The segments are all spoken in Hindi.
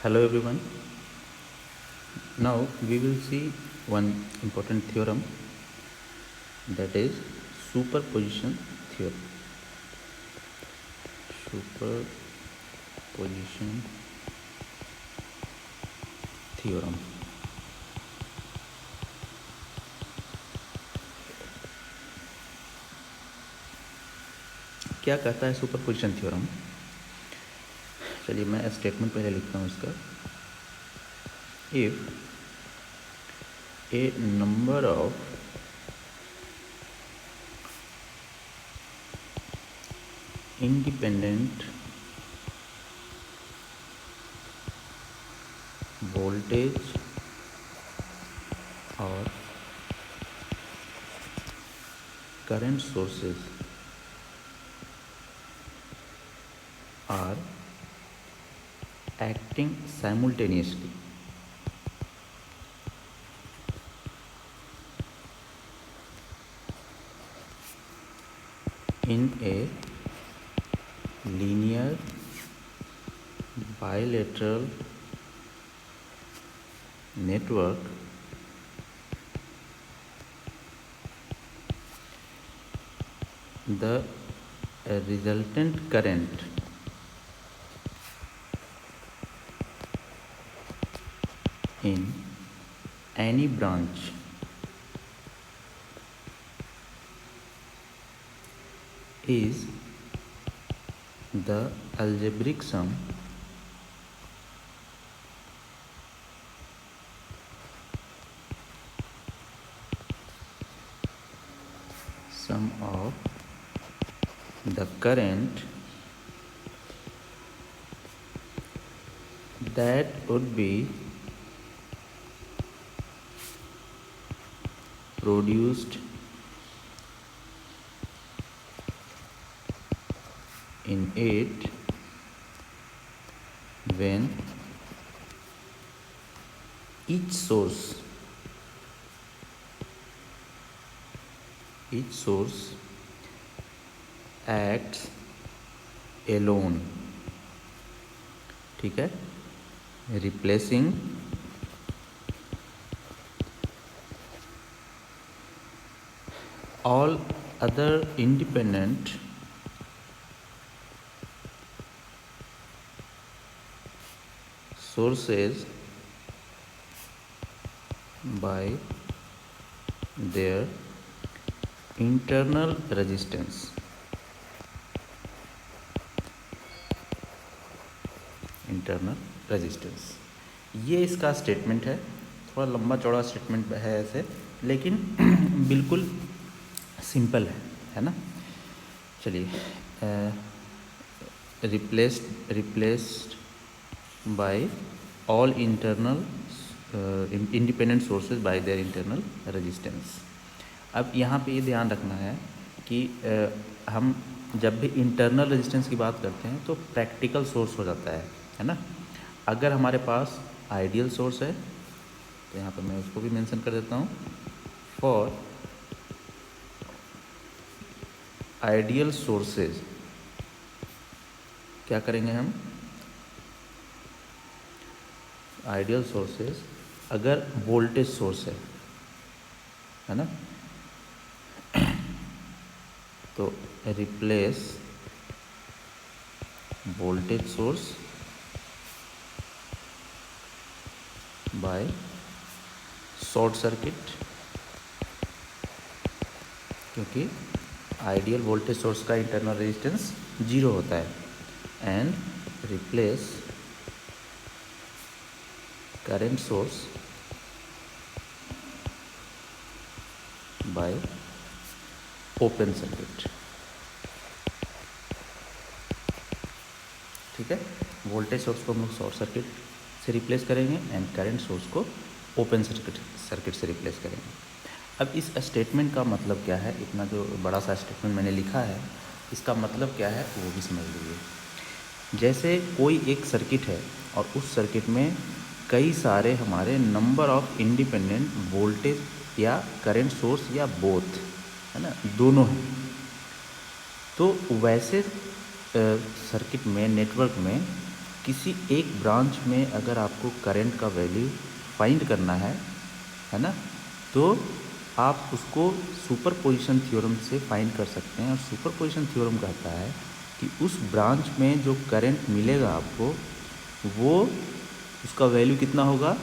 Hello everyone. Now we will see one important theorem, that is superposition theorem. Superposition theorem. क्या कहता है सुपरपोजिशन थ्योरम? चलिए मैं स्टेटमेंट पहले लिखता हूँ इसका. If A number of independent voltage or current sources are acting simultaneously in a linear bilateral network, the resultant current in any branch is the algebraic sum of the current that would be produced in it when each source acts alone. ठीक है, replacing all other independent sources by their internal resistance. ये इसका स्टेटमेंट है. थोड़ा लंबा चौड़ा स्टेटमेंट है ऐसे, लेकिन बिल्कुल सिंपल है ना. चलिए, replaced by all internal independent sources bye their internal resistance. अब यहाँ पे ये ध्यान रखना है कि हम जब भी इंटरनल रेजिस्टेंस की बात करते हैं तो प्रैक्टिकल सोर्स हो जाता है ना. अगर हमारे पास आइडियल सोर्स है तो यहाँ पर मैं उसको भी मेंशन कर देता हूँ. फॉर आइडियल सोर्सेज क्या करेंगे हम? आइडियल सोर्सेज अगर वोल्टेज सोर्स है ना, तो replace voltage source by short circuit, क्योंकि आइडियल वोल्टेज सोर्स का इंटरनल रेजिस्टेंस 0 होता है. And replace current source by open circuit. ठीक है, वोल्टेज सोर्स को हम लोग शॉर्ट सर्किट से रिप्लेस करेंगे एंड करंट सोर्स को ओपन सर्किट से रिप्लेस करेंगे. अब इस स्टेटमेंट का मतलब क्या है? इतना जो बड़ा सा स्टेटमेंट मैंने लिखा है, इसका मतलब क्या है वो भी समझ लीजिए. जैसे कोई एक सर्किट है और उस सर्किट में कई सारे हमारे नंबर ऑफ इंडिपेंडेंट वोल्टेज या करंट सोर्स या बोथ है ना, दोनों हैं. तो वैसे सर्किट में, नेटवर्क में किसी एक ब्रांच में अगर आपको करंट का वैल्यू फाइंड करना है ना, तो आप उसको सुपरपोजिशन थ्योरम से फाइंड कर सकते हैं। और सुपरपोजिशन थ्योरम कहता है कि उस ब्रांच में जो करंट मिलेगा आपको, वो उसका वैल्यू कितना होगा,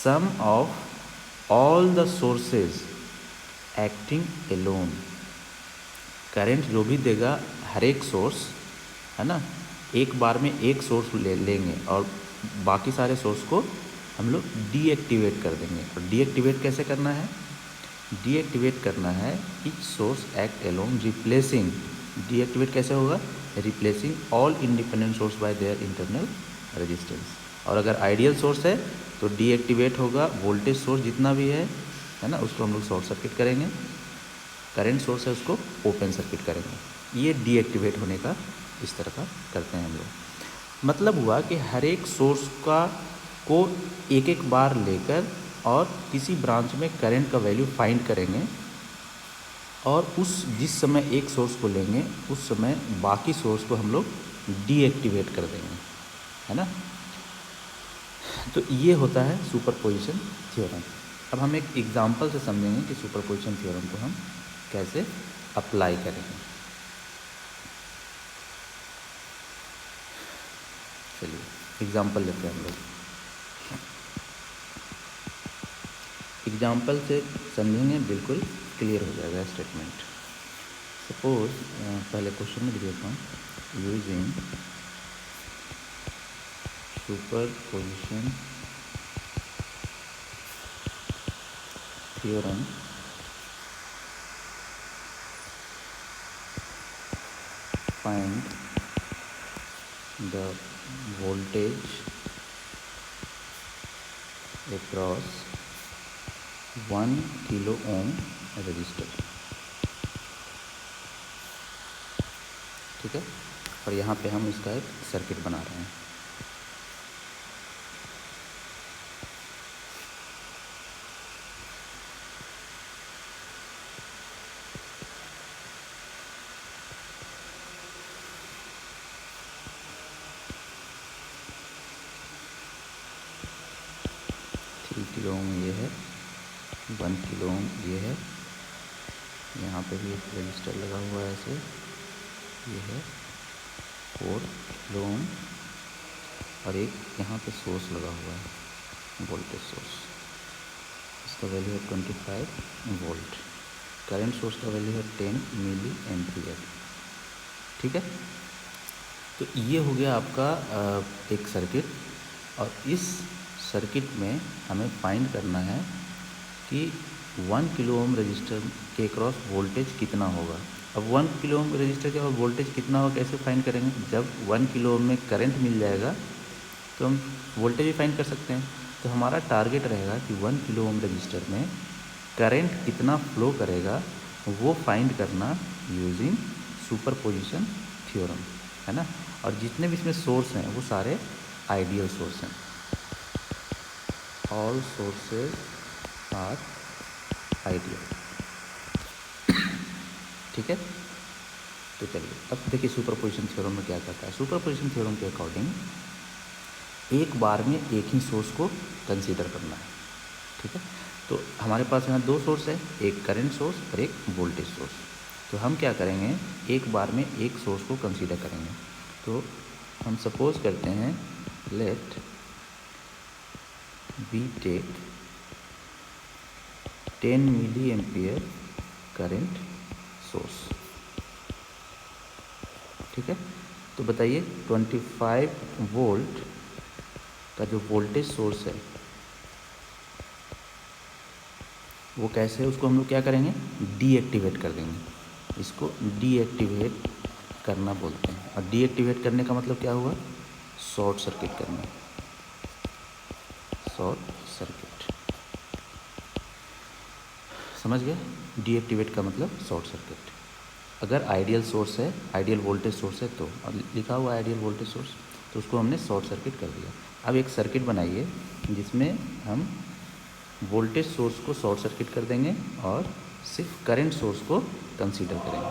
sum of all the sources acting alone. Current जो भी देगा हर एक सोर्स, है ना, एक बार में एक सोर्स लेंगे और बाकी सारे सोर्स को हम लोग डीएक्टिवेट कर देंगे। और डीएक्टिवेट कैसे करना है, डीएक्टिवेट करना है each source act alone replacing. Deactivate कैसे होगा, replacing all independent source by their internal resistance. और अगर आइडियल सोर्स है तो डीएक्टिवेट होगा वोल्टेज सोर्स जितना भी है ना, उसको हम लोग शॉर्ट सर्किट करेंगे। करंट सोर्स है उसको ओपन सर्किट करेंगे। ये डीएक्टिवेट होने का इस तरह का करते हैं हम लोग। मतलब हुआ कि हर एक सोर्स को एक एक बार लेकर और किसी ब्रांच में करंट का वैल्यू फाइंड करेंगे, और जिस समय एक सोर्स को लेंगे उस समय बाकी सोर्स को हम लोग डीएक्टिवेट कर देंगे, है ना। तो ये होता है सुपरपोजिशन थ्योरम। अब हम एक एग्जांपल से समझेंगे कि सुपरपोजिशन थ्योरम को हम कैसे अप्लाई करेंगे। चलिए एग्जांपल लेते हैं हम लोग। एग्जांपल से समझेंगे, बिल्कुल क्लियर हो जाएगा स्टेटमेंट। सपोज पहले क्वेश्चन में लिख देता हूँ, using superposition theorem find the voltage across 1 kilo ohm resistor। ठीक है, और यहाँ पे हम इसका एक सर्किट बना रहे हैं। किलो ओम ये है, 1 किलो ओम ये है, यहाँ पे भी एक रजिस्टर लगा हुआ है ऐसे, ये है 4 किलो ओम, और एक यहाँ पे सोर्स लगा हुआ है वोल्टेज सोर्स, इसका वैल्यू है 25 वोल्ट। करंट सोर्स का वैल्यू है 10 मिली एम्पियर। ठीक है, तो ये हो गया आपका एक सर्किट। और इस सर्किट में हमें फाइंड करना है कि 1 किलो ओम रजिस्टर के क्रॉस वोल्टेज कितना होगा। अब 1 किलो ओम रजिस्टर के और वोल्टेज कितना होगा कैसे फाइंड करेंगे, जब 1 किलो ओम में करंट मिल जाएगा तो हम वोल्टेज भी फाइंड कर सकते हैं। तो हमारा टारगेट रहेगा कि 1 किलो ओम रजिस्टर में करंट कितना फ्लो करेगा वो फाइंड करना यूजिंग सुपरपोजिशन थ्योरम, है ना। और जितने भी इसमें सोर्स हैं वो सारे आइडियल सोर्स हैं। All sources are ideal. ठीक है, तो चलिए अब देखिए सुपरपोजिशन थ्योरम में क्या कहता है। सुपरपोजिशन थ्योरम के अकॉर्डिंग एक बार में एक ही सोर्स को कंसीडर करना है। ठीक है, तो हमारे पास यहाँ दो सोर्स है, एक करंट सोर्स और एक वोल्टेज सोर्स। तो हम क्या करेंगे, एक बार में एक सोर्स को कंसीडर करेंगे। तो हम सपोज करते हैं, let we take 10 milliampere current source. ठीक है, तो बताइए 25 वोल्ट का जो वोल्टेज सोर्स है वो कैसे है, उसको हम लोग क्या करेंगे, डीएक्टिवेट कर देंगे। इसको डीएक्टिवेट करना बोलते हैं। और डीएक्टिवेट करने का मतलब क्या हुआ, शॉर्ट सर्किट करना, शॉर्ट सर्किट। समझ गए, डीएक्टिवेट का मतलब शॉर्ट सर्किट। अगर आइडियल सोर्स है, आइडियल वोल्टेज सोर्स है तो, और लिखा हुआ आइडियल वोल्टेज सोर्स, तो उसको हमने शॉर्ट सर्किट कर दिया। अब एक सर्किट बनाइए जिसमें हम वोल्टेज सोर्स को शॉर्ट सर्किट कर देंगे और सिर्फ करंट सोर्स को कंसीडर करेंगे।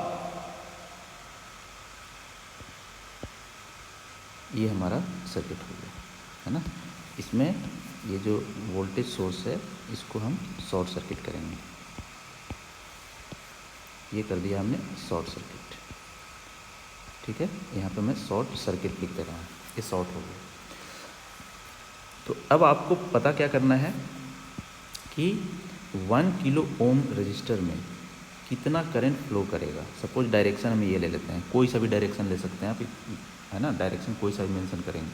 ये हमारा सर्किट हो गया, है ना। इसमें ये जो वोल्टेज सोर्स है इसको हम शॉर्ट सर्किट करेंगे। ये कर दिया हमने शॉर्ट सर्किट, ठीक है। यहाँ पे मैं शॉर्ट सर्किट लिख दे रहा हूँ, ये शॉर्ट हो गया। तो अब आपको पता क्या करना है कि 1 किलो ओम रजिस्टर में कितना करंट फ्लो करेगा। सपोज डायरेक्शन हम ये ले लेते हैं, कोई सा भी डायरेक्शन ले सकते हैं आप, है ना। डायरेक्शन कोई सा भी मेंशन करेंगे।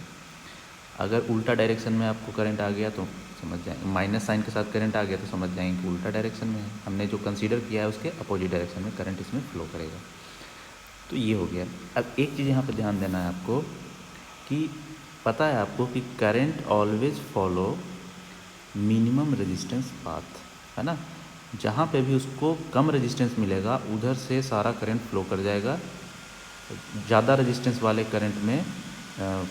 अगर उल्टा डायरेक्शन में आपको करंट आ गया तो समझ जाएंगे, माइनस साइन के साथ करंट आ गया तो समझ जाएंगे कि उल्टा डायरेक्शन में है। हमने जो कंसीडर किया है उसके अपोजिट डायरेक्शन में करंट इसमें फ्लो करेगा। तो ये हो गया। अब एक चीज़ यहाँ पे ध्यान देना है आपको कि पता है आपको कि current always follow minimum resistance path, है ना। जहाँ पे भी उसको कम रेजिस्टेंस मिलेगा उधर से सारा करंट फ्लो कर जाएगा, ज़्यादा रेजिस्टेंस वाले करंट में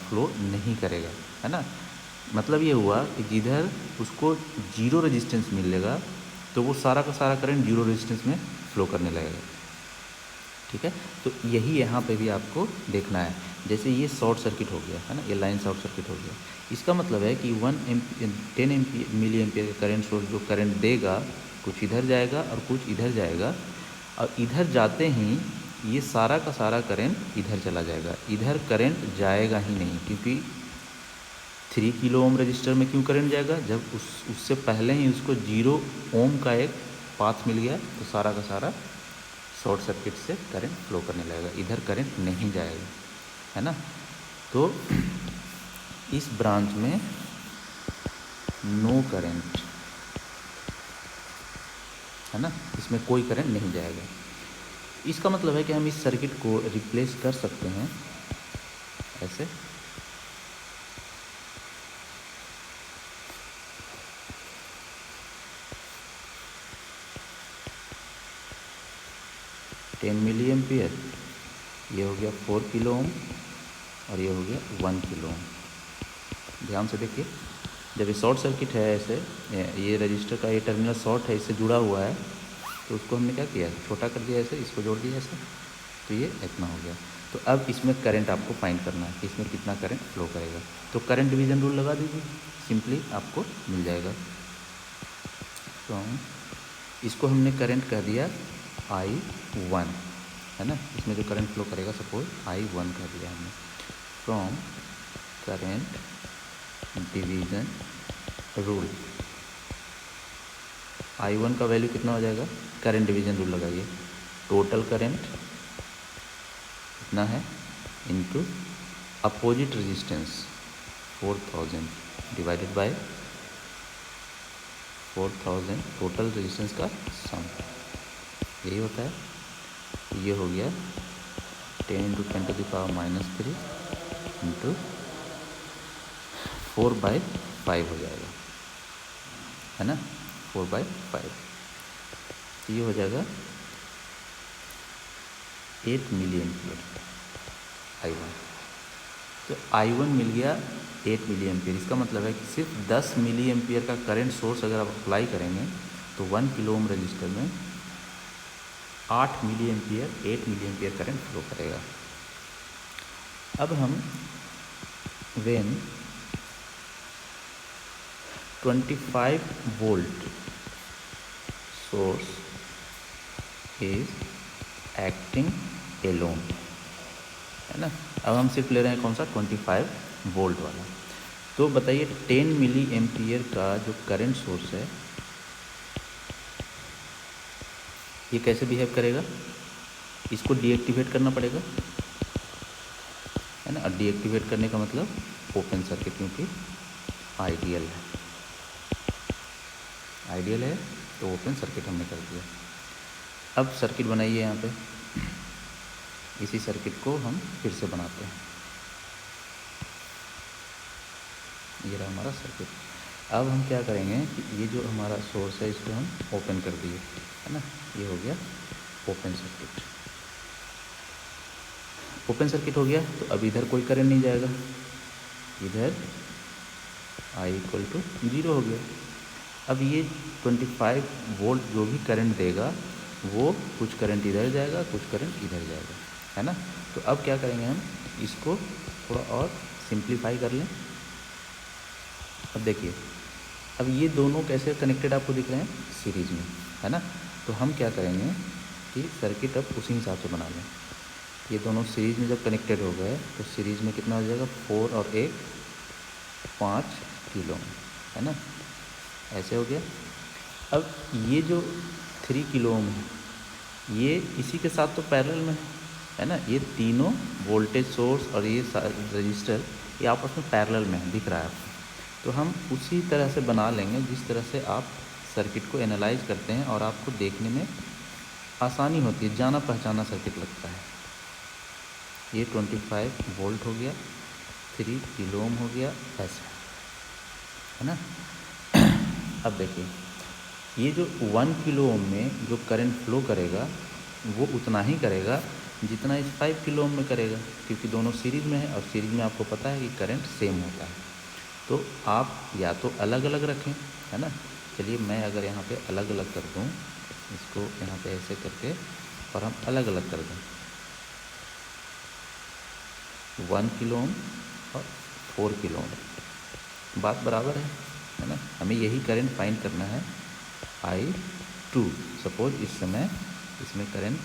फ्लो नहीं करेगा, है ना। मतलब ये हुआ कि जिधर उसको जीरो रेजिस्टेंस मिलेगा तो वो सारा का सारा करंट जीरो रेजिस्टेंस में फ्लो करने लगेगा, ठीक है। तो यही यहाँ पे भी आपको देखना है। जैसे ये शॉर्ट सर्किट हो गया, है ना, ये लाइन शॉर्ट सर्किट हो गया। इसका मतलब है कि 10 मिली एम्पियर का करंट सोर्स जो करंट देगा कुछ इधर जाएगा और कुछ इधर जाएगा, और इधर जाते ही ये सारा का सारा करंट इधर चला जाएगा। इधर करंट जाएगा ही नहीं, क्योंकि 3 किलो ओम रजिस्टर में क्यों करंट जाएगा, जब उससे पहले ही उसको 0 ओम का एक पाथ मिल गया तो सारा का सारा शॉर्ट सर्किट से करंट फ्लो करने लगेगा, इधर करंट नहीं जाएगा, है ना। तो इस ब्रांच में नो करंट, है ना, इसमें कोई करंट नहीं जाएगा। इसका मतलब है कि हम इस सर्किट को रिप्लेस कर सकते हैं ऐसे। टेन मिली एम्पियर, ये हो गया 4 किलो ओम और ये हो गया 1 किलो ओम। ध्यान से देखिए, जब ये शॉर्ट सर्किट है ऐसे, ये रजिस्टर का ये टर्मिनल शॉर्ट है, इससे जुड़ा हुआ है, तो उसको हमने क्या किया, छोटा कर दिया ऐसे, इसको जोड़ दिया ऐसे, तो ये इतना हो गया। तो अब इसमें करंट आपको फाइंड करना है कि इसमें कितना करंट फ्लो करेगा। तो करंट डिवीज़न रूल लगा दीजिए, सिंपली आपको मिल जाएगा। तो इसको हमने करंट कह दिया I1, है ना। इसमें जो करंट फ्लो करेगा सपोज I1 कह दिया हमने। From current division rule I1 का वैल्यू कितना हो जाएगा, करंट डिवीज़न रूल लगाइए, टोटल करंट कितना है into opposite resistance 4000 divided by 4000 total resistance का सम, यही होता है। तो ये हो गया 10 × 10⁻³ इंटू 4/5 हो जाएगा, है ना, 4/5। तो ये हो जाएगा 8 मिली एम्पियर I1। तो I1 मिल गया 8 मिली एम्पियर। इसका मतलब है कि सिर्फ 10 मिली एम्पियर का करंट सोर्स अगर आप अप्लाई करेंगे तो 1 किलो ओम रजिस्टर में 8 मिली एम्पियर करंट फ्लो करेगा। अब हम when 25 volt source is acting alone, है ना। अब हम सिर्फ ले रहे हैं कौन सा, 25 वोल्ट वाला। तो बताइए 10 मिली एम्पियर का जो करंट सोर्स है ये कैसे बिहेव करेगा, इसको डीएक्टिवेट करना पड़ेगा, है ना। और डीएक्टिवेट करने का मतलब ओपन सर्किट, क्योंकि आइडियल है तो ओपन सर्किट हमने कर दिया। अब सर्किट बनाइए यहाँ पे, इसी सर्किट को हम फिर से बनाते हैं। ये रहा हमारा सर्किट। अब हम क्या करेंगे कि ये जो हमारा सोर्स है इसको हम ओपन कर दिए, है ना, ये हो गया ओपन सर्किट। ओपन सर्किट हो गया तो अब इधर कोई करंट नहीं जाएगा, इधर I = 0 हो गया। अब ये 25 वोल्ट जो भी करंट देगा वो कुछ करंट इधर जाएगा, कुछ करंट इधर जाएगा, है ना। तो अब क्या करेंगे हम इसको थोड़ा और सिंप्लीफाई कर लें। अब देखिए, अब ये दोनों कैसे कनेक्टेड आपको दिख रहे हैं, सीरीज में, है ना। तो हम क्या करेंगे कि सर्किट अब उसी हिसाब से बना लें। ये दोनों सीरीज में जब कनेक्टेड हो गए तो सीरीज में कितना हो जाएगा, 4 और 1 5 किलो, है ना, ऐसे हो गया। अब ये जो 3 किलो ओम है ये इसी के साथ तो पैरेलल में है ना, ये तीनों वोल्टेज सोर्स और ये रजिस्टर ये आपस में पैरेलल में है, दिख रहा है आपको। तो हम उसी तरह से बना लेंगे जिस तरह से आप सर्किट को एनालाइज करते हैं और आपको देखने में आसानी होती है, जाना पहचाना सर्किट लगता है। ये 25 वोल्ट हो गया, 3 किलो ओम हो गया, ऐसा, है ना। अब देखिए, ये जो 1 किलो ओम में जो करंट फ्लो करेगा वो उतना ही करेगा जितना इस 5 किलो ओम में करेगा, क्योंकि दोनों सीरीज़ में है और सीरीज़ में आपको पता है कि करंट सेम होता है। तो आप या तो अलग अलग रखें, है ना। चलिए मैं अगर यहाँ पे अलग अलग कर दूँ, इसको यहाँ पे ऐसे करके और हम अलग अलग कर दें, 1 किलो ओम और 4 किलो ओम, बात बराबर है ना। हमें यही करंट फाइंड करना है, I2। सपोज इस समय इसमें करंट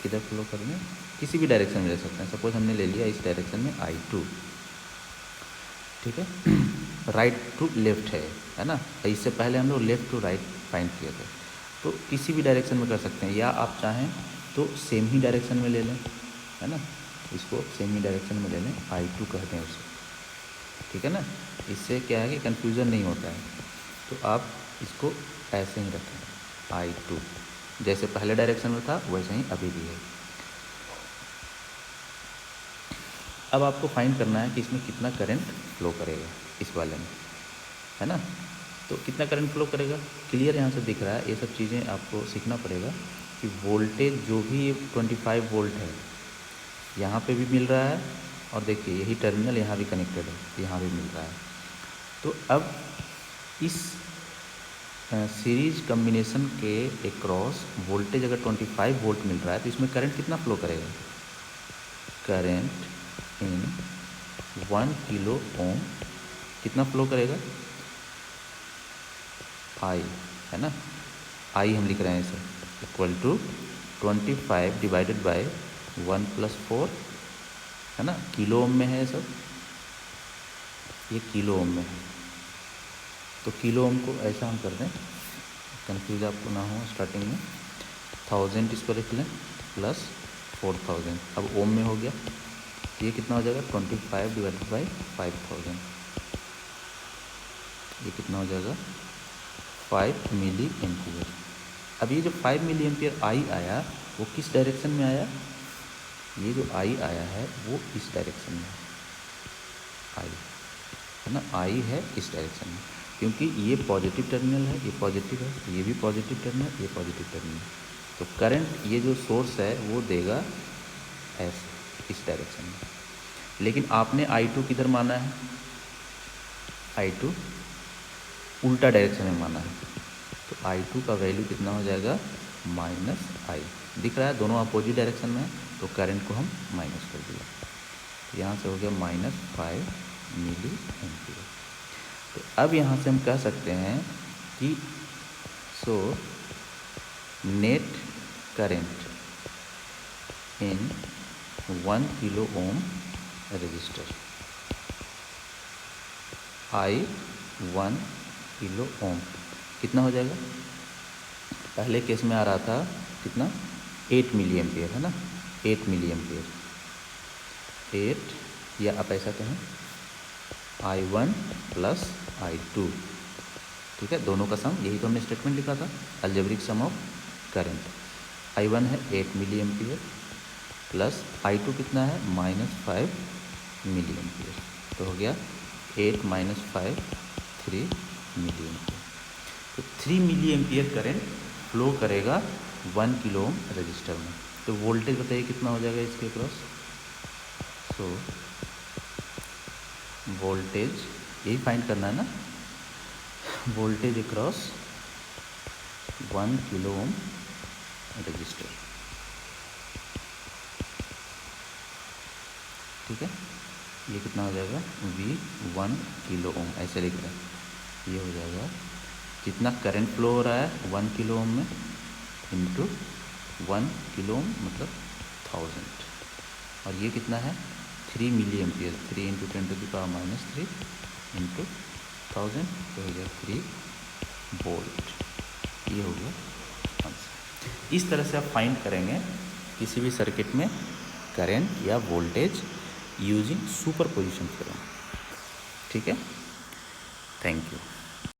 किधर फ्लो कर दें, किसी भी डायरेक्शन में ले सकते हैं। सपोज हमने ले लिया इस डायरेक्शन में I2, ठीक है। राइट टू लेफ्ट है ना। इससे पहले हम लोग लेफ़्ट टू राइट फाइंड किए थे, तो किसी भी डायरेक्शन में कर सकते हैं, या आप चाहें तो सेम ही डायरेक्शन में ले लें, है ना। इसको सेम ही डायरेक्शन में ले लें, I2 कहते हैं उसे, ठीक है ना। इससे क्या है कि कन्फ्यूज़न नहीं होता है। तो आप इसको ऐसे ही रखें, I2 जैसे पहले डायरेक्शन में था वैसे ही अभी भी है। अब आपको फाइंड करना है कि इसमें कितना करंट फ्लो करेगा, इस वाले में, है ना। तो कितना करंट फ्लो करेगा, क्लियर यहाँ से दिख रहा है। ये सब चीज़ें आपको सीखना पड़ेगा कि वोल्टेज जो भी 25 वोल्ट है यहाँ पे भी मिल रहा है, और देखिए यही टर्मिनल यहाँ भी कनेक्टेड है, यहाँ भी मिल रहा है। तो अब इस सीरीज कम्बिनेशन के एक्रॉस वोल्टेज अगर 25 वोल्ट मिल रहा है तो इसमें करंट कितना फ्लो करेगा, करंट इन 1 किलो ओम कितना फ्लो करेगा, I, है ना। I हम लिख रहे हैं इसे इक्वल टू 25 डिवाइडेड बाय 1 + 4, है ना। किलो ओम में है सब, ये किलो ओम में है। तो किलो ओम को ऐसा हम कर दें, कंफ्यूज आपको ना हो स्टार्टिंग में, 1000 इसको लिख लें प्लस 4000, अब ओम में हो गया। ये कितना हो जाएगा, 25 डिवाइडेड बाई 5000, ये कितना हो जाएगा, 5 मिली एम्पियर। अब ये जो 5 मिली एम्पियर आई आया वो किस डायरेक्शन में आया, ये जो आई आया है वो इस डायरेक्शन में आई, है ना। आई है इस डायरेक्शन में, क्योंकि ये पॉजिटिव टर्मिनल है, ये पॉजिटिव है, ये भी पॉजिटिव टर्मिनल, ये पॉजिटिव टर्मिनल। तो करंट ये जो सोर्स है वो देगा ऐसे इस डायरेक्शन में। लेकिन आपने I2 किधर माना है, I2 उल्टा डायरेक्शन में माना है, तो I2 का वैल्यू कितना हो जाएगा, -I। दिख रहा है दोनों अपोजिट डायरेक्शन में है, तो करंट को हम माइनस कर दिया, यहाँ से हो गया -5 मिली एम्पियर। तो अब यहाँ से हम कह सकते हैं कि so net current in 1 kilo ohm resistor, I1 kilo ohm कितना हो जाएगा, पहले केस में आ रहा था कितना, 8 मिली एम्पियर, है ना, 8 मिली एम्पियर, 8, या आप ऐसा कहें I1 + I2, ठीक है, दोनों का सम, यही तो हमने स्टेटमेंट लिखा था, algebraic some of current. I1 है 8 मिली एम्पियर प्लस I2 कितना है, -5 मिली एम्पियर, तो हो गया 8 - 5 3 मिली एम्पियर। तो 3 मिली एम्पियर करंट फ्लो करेगा 1 किलो ओम रजिस्टर में। तो वोल्टेज बताइए कितना हो जाएगा इसके क्रॉस, सो वोल्टेज यही फाइंड करना है ना, voltage across 1 kilo ohm resistor, ठीक है, ये कितना हो जाएगा V1 किलो ओम, ऐसे लिख रहे हैं। ये हो जाएगा जितना करंट फ्लो हो रहा है 1 किलो ओम में इंटू 1 किलो ओम मतलब 1000, और ये कितना है 3 मिली एम्पियर, 3 इंटू 10⁻³ इंटू 1000 तो हो गया 3 वोल्ट। ये हो गया आंसर। इस तरह से आप फाइंड करेंगे किसी भी सर्किट में करंट या voltage using super position theorem. ठीक है, थैंक यू।